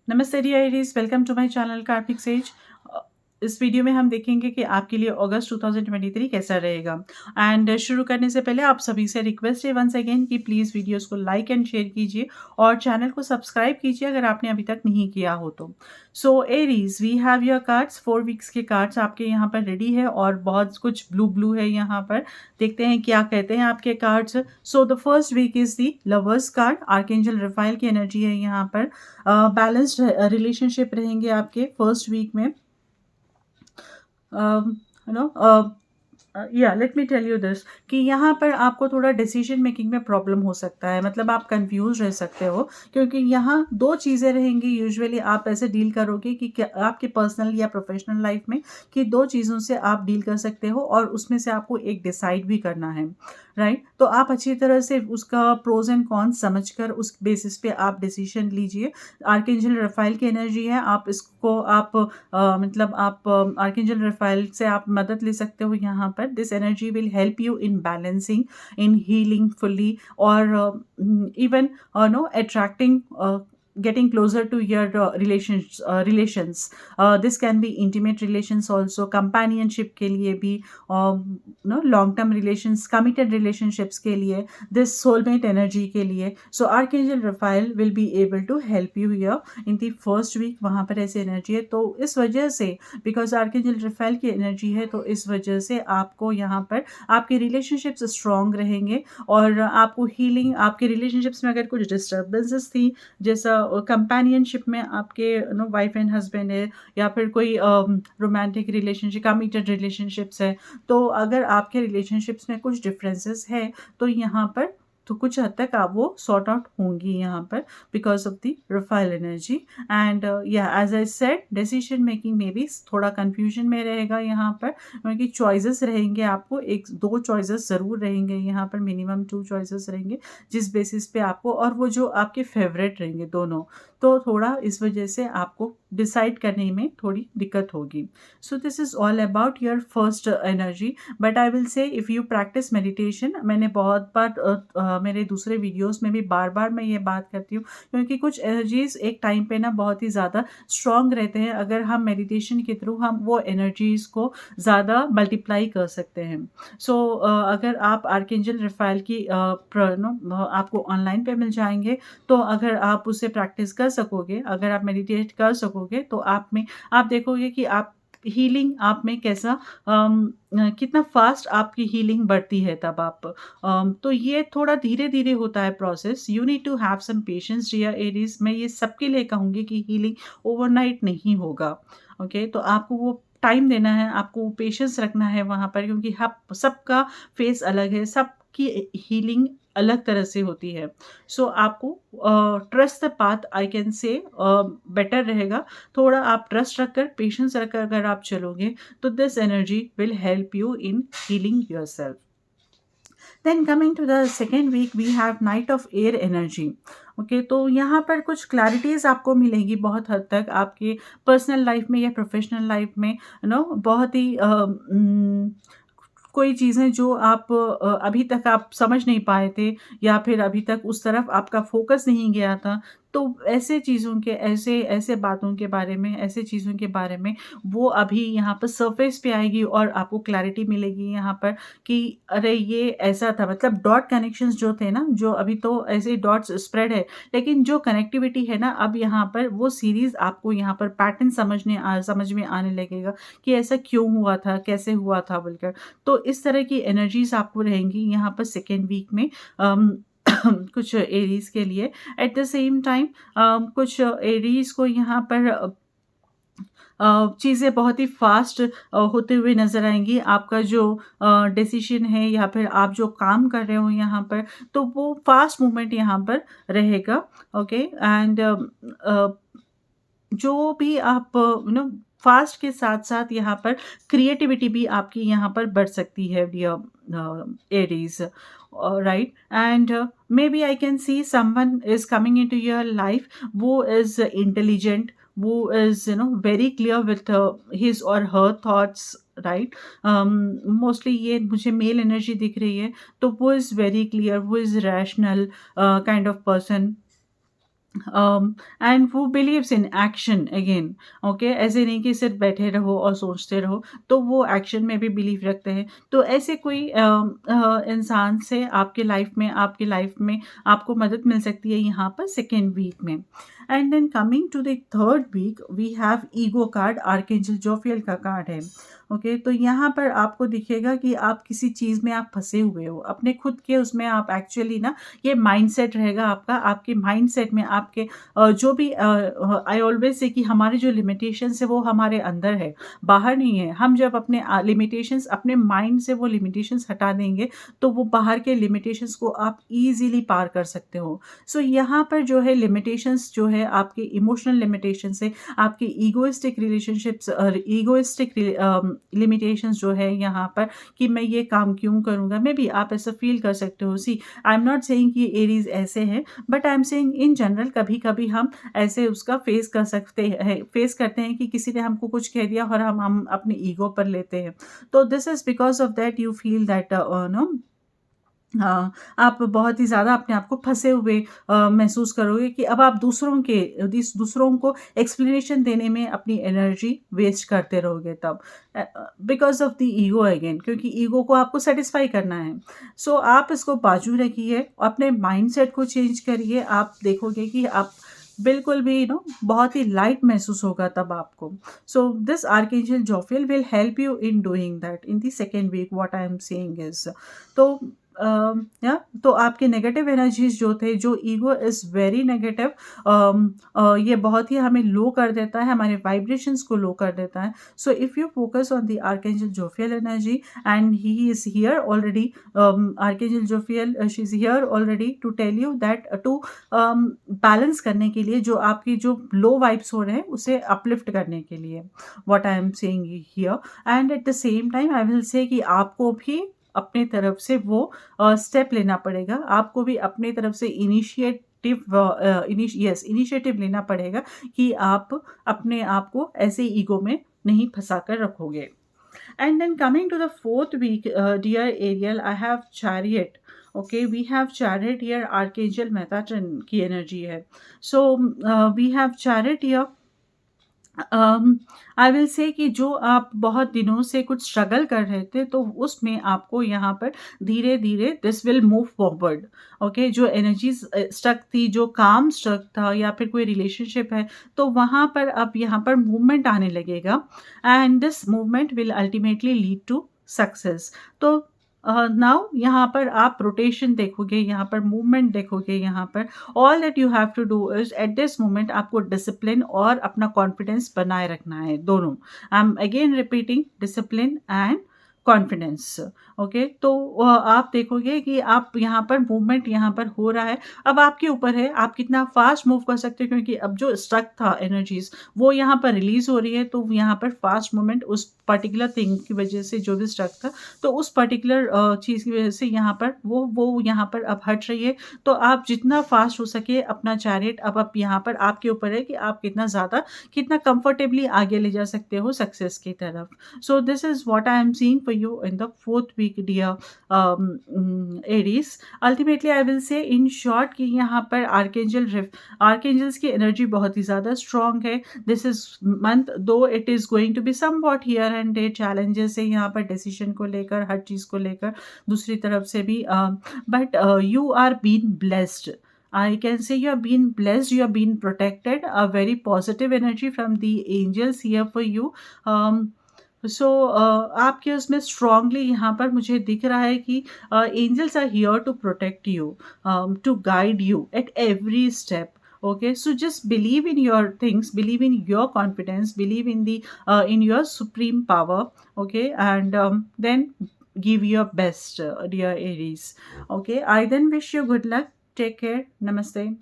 नमस्ते dear Aries, welcome to my channel कार्पिक सेज। इस वीडियो में हम देखेंगे कि आपके लिए अगस्त 2023 कैसा रहेगा। एंड शुरू करने से पहले आप सभी से रिक्वेस्ट है वंस अगेन कि प्लीज़ वीडियोस को लाइक एंड शेयर कीजिए और चैनल को सब्सक्राइब कीजिए अगर आपने अभी तक नहीं किया हो तो। So Aries, we have your cards, 4 weeks के कार्ड्स आपके यहाँ पर रेडी है और बहुत कुछ ब्लू ब्लू है यहाँ पर। देखते हैं क्या कहते हैं आपके cards. So the first week is the lovers card, archangel Raphael की एनर्जी है यहाँ पर। बैलेंस्ड रिलेशनशिप रहेंगे आपके फर्स्ट वीक में। You know yeah let me tell you this कि यहाँ पर आपको थोड़ा डिसीजन मेकिंग में प्रॉब्लम हो सकता है, मतलब आप कंफ्यूज रह सकते हो क्योंकि यहाँ दो चीज़ें रहेंगी। यूजुअली आप ऐसे डील करोगे कि क्या आपके पर्सनल या प्रोफेशनल लाइफ में कि दो चीज़ों से आप डील कर सकते हो और उसमें से आपको एक डिसाइड भी करना है, राइट? तो आप अच्छी तरह से उसका प्रोज एंड कॉन्स समझकर उस बेसिस पे आप डिसीजन लीजिए। आर्कएंजल रफाइल की एनर्जी है, आप इसको आप मतलब आप आर्कएंजल रफाइल से आप मदद ले सकते हो यहाँ पर। This energy will help you in balancing, in healing fully और even no attracting, getting closer to your relations. This can be intimate relations also, companionship के लिए भी, no long term relations, committed relationships के लिए, this soulmate energy के लिए. So archangel Raphael will be able to help you here in the first week. वहाँ पर ऐसी एनर्जी है, तो इस वजह से बिकॉज आर्कएंजल रफाइल की एनर्जी है तो इस वजह से आपको यहाँ पर आपके रिलेशनशिप्स स्ट्रॉन्ग रहेंगे और आपको हीलिंग, आपके रिलेशनशिप्स में अगर कुछ डिस्टर्बेंसेस थी, जैसा कंपेनियनशिप में आपके नो वाइफ एंड हस्बैंड है या फिर कोई रोमांटिक रिलेशनशिप, कमिटेड रिलेशनशिप्स है, तो अगर आपके रिलेशनशिप्स में कुछ डिफरेंसेस है तो यहाँ पर तो कुछ हद तक आप वो सॉर्ट आउट होंगी यहाँ पर बिकॉज ऑफ द रफाइल एनर्जी। एंड या as I said, decision making में भी थोड़ा कंफ्यूजन में रहेगा यहाँ पर क्योंकि चॉइसेस रहेंगे, आपको एक दो चॉइसेस ज़रूर रहेंगे यहाँ पर, मिनिमम 2 चॉइसेस रहेंगे जिस बेसिस पे आपको, और वो जो आपके फेवरेट रहेंगे दोनों, तो थोड़ा इस वजह से आपको डिसाइड करने में थोड़ी दिक्कत होगी। So this is all about your first energy, but I will से इफ़ यू प्रैक्टिस मेडिटेशन, मैंने बहुत बार मेरे दूसरे वीडियोस में भी बार बार मैं ये बात करती हूँ क्योंकि कुछ एनर्जीज एक टाइम पे ना बहुत ही ज़्यादा स्ट्रॉन्ग रहते हैं, अगर हम मेडिटेशन के थ्रू हम वो एनर्जीज को ज़्यादा मल्टीप्लाई कर सकते हैं। सो अगर आप आर्कएंजल रफाइल की आपको ऑनलाइन पे मिल जाएंगे, तो अगर आप उससे प्रैक्टिस कर सकोगे, अगर आप मेडिटेट कर सकोगे तो आप देखोगे कि आप हीलिंग आप में कैसा कितना फास्ट आपकी हीलिंग बढ़ती है तब आप तो ये थोड़ा धीरे धीरे होता है process. You need to have some patience dear Aries. मैं ये सबके लिए कहूँगी कि हीलिंग ओवरनाइट नहीं होगा, ओके? तो आपको वो टाइम देना है, आपको पेशेंस रखना है वहाँ पर क्योंकि सबका फेस अलग है, सबकी हीलिंग अलग तरह से होती है। सो आपको trust the path, I can say better रहेगा। थोड़ा आप ट्रस्ट रखकर, पेशेंस रखकर अगर आप चलोगे तो this energy will help you in healing yourself. Then coming to the second week we have knight of air energy, okay? तो यहाँ पर कुछ क्लैरिटीज़ आपको मिलेगी बहुत हद तक आपके पर्सनल लाइफ में या प्रोफेशनल लाइफ में, बहुत ही कोई चीज़ें जो आप अभी तक आप समझ नहीं पाए थे या फिर अभी तक उस तरफ आपका फोकस नहीं गया था, तो ऐसे चीज़ों के, ऐसे ऐसे बातों के बारे में, ऐसे चीज़ों के बारे में वो अभी यहाँ पर सरफेस पे आएगी और आपको क्लैरिटी मिलेगी यहाँ पर कि अरे ये ऐसा था, मतलब डॉट कनेक्शंस जो थे ना, जो अभी तो ऐसे डॉट्स स्प्रेड है, लेकिन जो कनेक्टिविटी है ना, अब यहाँ पर वो सीरीज़ आपको यहाँ पर पैटर्न समझ में आने लगेगा कि ऐसा क्यों हुआ था, कैसे हुआ था बोलकर। तो इस तरह की एनर्जीज आपको रहेंगी यहाँ पर सेकेंड वीक में कुछ एरीज के लिए। एट द सेम टाइम कुछ एरीज को यहाँ पर चीज़ें बहुत ही फास्ट होते हुए नज़र आएंगी। आपका जो डिसीजन है या फिर आप जो काम कर रहे हो यहाँ पर, तो वो फास्ट मूवमेंट यहाँ पर रहेगा, ओके? एंड जो भी आप फास्ट के साथ साथ यहाँ पर क्रिएटिविटी भी आपकी यहाँ पर बढ़ सकती है dear Aries, right? And maybe I can see someone is coming into your life, वो इज इंटेलिजेंट, वो is very clear with his और हर थॉट्स, राइट? मोस्टली ये मुझे मेल एनर्जी दिख रही है, तो वो इज़ वेरी क्लियर, वो is rational kind of person, and वो believes in action again. Okay, ऐसे नहीं कि सिर्फ बैठे रहो और सोचते रहो, तो वो एक्शन में भी बिलीव रखते हैं। तो ऐसे कोई इंसान से आपकी लाइफ में आपको मदद मिल सकती है यहाँ पर सेकेंड वीक में। And then coming to the third week we have ego card, archangel Jophiel का कार्ड है। ओके, तो यहाँ पर आपको दिखेगा कि आप किसी चीज़ में आप फंसे हुए हो अपने खुद के उसमें, आप एक्चुअली ना, ये माइंडसेट रहेगा आपका, आपके माइंडसेट में आपके जो भी आई ऑलवेज से कि हमारे जो लिमिटेशंस है वो हमारे अंदर है, बाहर नहीं है। हम जब अपने लिमिटेशंस अपने माइंड से वो लिमिटेशंस हटा देंगे तो वो बाहर के लिमिटेशंस को आप इजीली पार कर सकते हो। सो यहाँ पर जो है लिमिटेशंस जो है आपके इमोशनल लिमिटेशंस है, आपके ईगोइस्टिक रिलेशनशिप्स और ईगोइस्टिक लिमिटेशंस जो है यहाँ पर, कि मैं ये काम क्यों करूँगा, मे बी आप ऐसा फील कर सकते हो। सी, आई एम नॉट सेइंग कि एरीज ऐसे हैं, but I am saying in general कभी कभी हम ऐसे उसका फेस कर सकते हैं, फेस करते हैं कि किसी ने हमको कुछ कह दिया और हम अपने ईगो पर लेते हैं। तो this is because of that you feel that no, हाँ, आप बहुत ही ज़्यादा अपने आप को फँसे हुए महसूस करोगे कि अब आप दूसरों को एक्सप्लेनेशन देने में अपनी एनर्जी वेस्ट करते रहोगे तब, because of the ego again, क्योंकि ईगो को आपको सैटिस्फाई करना है। सो आप इसको बाजू रखिए, अपने माइंडसेट को चेंज करिए, आप देखोगे कि आप बिल्कुल भी बहुत ही लाइट महसूस होगा तब आपको। So this archangel Jophiel will help you in doing that in the second week, what I am saying is. तो या तो आपके नेगेटिव एनर्जीज जो थे, जो ईगो इज़ वेरी नेगेटिव, ये बहुत ही हमें लो कर देता है, हमारे वाइब्रेशंस को लो कर देता है। So if you focus on the archangel Jophiel energy, and he is here already, archangel Jophiel she is here already to tell you that to balance करने के लिए, जो आपकी जो लो वाइब्स हो रहे हैं उसे अपलिफ्ट करने के लिए, what I am saying here. And at the same time I will से कि आपको भी अपने तरफ से वो स्टेप लेना पड़ेगा, आपको भी अपने तरफ से इनिशिएटिव लेना पड़ेगा कि आप अपने आप को ऐसे ईगो में नहीं फंसा कर रखोगे। And then coming to the fourth week, dear Ariel, I have Chariot. Okay, we have Chariot here, Archangel Metatron की energy है. So we have Chariot here. I will से कि जो आप बहुत दिनों से कुछ स्ट्रगल कर रहे थे, तो उसमें आपको यहाँ पर धीरे धीरे this will move forward. Okay, जो एनर्जीज स्टक थी, जो काम स्टक था, या फिर कोई रिलेशनशिप है, तो वहाँ पर अब यहाँ पर मूवमेंट आने लगेगा, and this movement will ultimately lead to success. तो नाउ यहाँ पर आप रोटेशन देखोगे, यहाँ पर मूवमेंट देखोगे, यहाँ पर all that you have to do is at this moment आपको डिसिप्लिन और अपना कॉन्फिडेंस बनाए रखना है, दोनों। I am again repeating, discipline and confidence. Okay, तो आप देखोगे कि आप यहाँ पर मूवमेंट यहाँ पर हो रहा है। अब आपके ऊपर है आप कितना फास्ट मूव कर सकते हो, क्योंकि अब जो स्ट्रक था एनर्जीज वो यहाँ पर रिलीज हो रही है, तो यहाँ पर फास्ट मूवमेंट उस पर्टिकुलर थिंग की वजह से, जो भी स्ट्रक था, तो उस पर्टिकुलर चीज़ की वजह से यहाँ पर वो यहाँ पर अब हट रही है। तो आप जितना फास्ट हो सके अपना चैरियट, अब आप यहाँ पर आपके ऊपर है कि आप कितना कंफर्टेबली आगे ले जा सकते हो सक्सेस की तरफ। So this is what I am seeing for you in the fourth week, dear Aries. Ultimately I will say in short कि यहाँ पर आर्कएंजल्स की एनर्जी बहुत ही ज़्यादा स्ट्रॉन्ग है। This is month, though it is going to be somewhat here and there challenges है यहाँ पर, डिसीजन को लेकर, हर चीज़ को लेकर, दूसरी तरफ से भी, but you are been blessed. I can say you are being blessed, you are being protected, a very positive energy from the angels here for you. सो आपके उसमें स्ट्रांगली यहाँ पर मुझे दिख रहा है कि angels are here to protect you, to guide you at every step. Okay, so just believe in your things, believe in your confidence, believe in the in your supreme power. Okay, and then give your best, dear Aries. Okay, I then wish you good luck. Take care. Namaste.